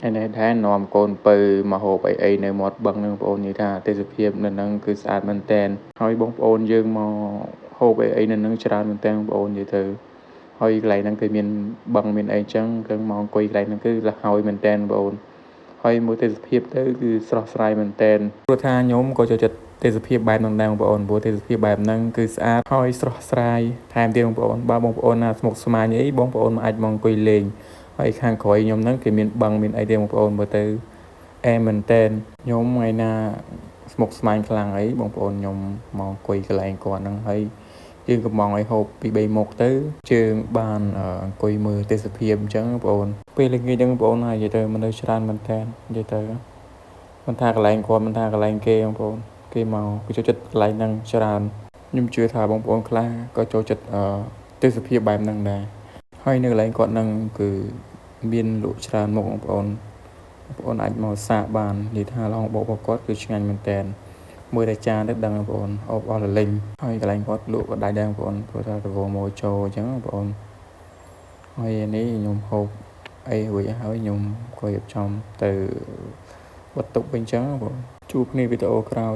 ឯនេះដែរនាំកូនពៅមកហូបអីនៅមាត់បឹងនឹងបងប្អូននិយាយថាទេសភាពនៅហ្នឹងគឺស្អាតមែនតែនហើយបងប្អូនយើងមកហូបអីនៅហ្នឹងច្រើនមែនតែនបងប្អូននិយាយទៅហើយកន្លែងហ្នឹងគឺមានបឹងមានអីចឹងគឺមកអង្គុយកន្លែងហ្នឹងគឺលះហើយមែនតែនបងប្អូនហើយមួយទេសភាពទៅគឺស្រស់ស្រាយមែនតែនព្រោះថាខ្ញុំក៏ចូលចិត្តទេសភាពបែបហ្នឹងដែរបងប្អូនព្រោះទេសភាពបែបហ្នឹងគឺស្អាតហើយស្រស់ស្រាយថែមទៀតបងប្អូនបើបងប្អូនណាស្មុគស្មាញអីបងប្អូនអាចមកអង្គុយលេងហើយខាងក្រោយខ្ញុំហ្នឹងគឺមានបឹងមានអីទេបងប្អូនមើលទៅអែមមែនតែនខ្ញុំថ្ងៃណាស្មុគស្មាញខ្លាំងអីបងប្អូនខ្ញុំមកអង្គុយកន្លែងគាត់ហ្នឹងហើយយើងក៏មកឲ្យហូបពី3មុខទៅជើងបានអង្គុយមើលទេសភាពអញ្ចឹងបងប្អូនពេលល្ងាចហ្នឹងបងប្អូនហើយនិយាយទៅមនុស្សច្រើនមែនតែននិយាយទៅមិនថាកន្លែងគាត់មិនថាកន្លែងគេបងប្អូនគេមកគេចូលចិត្តកន្លែងហ្នឹងច្រើនខ្ញុំជឿថាបងប្អូនខ្លះក៏ចូលចិត្តទេសភាពបែបហ្នឹងដែរហើយនៅកន្លែងគាត់ហ្នឹងគឺមានលក់ច្រើនមុខបងប្អូនអាចមកសាកបាននិយាយថាឡងបោករបស់គាត់គឺឆ្ងាញ់មែនតែនមួយតែចានទៅដឹងបងប្អូនអបអស់លលេងហើយកន្លែងគាត់លក់ក៏ដាច់ដែរបងប្អូនព្រោះថារវល់ម៉ូជោអញ្ចឹងបងប្អូនហើយនេះខ្ញុំហូបអីរួចហើយខ្ញុំក៏រៀបចំទៅវត្តទុកវិញអញ្ចឹងបងជួបគ្នាវីដេអូក្រោយ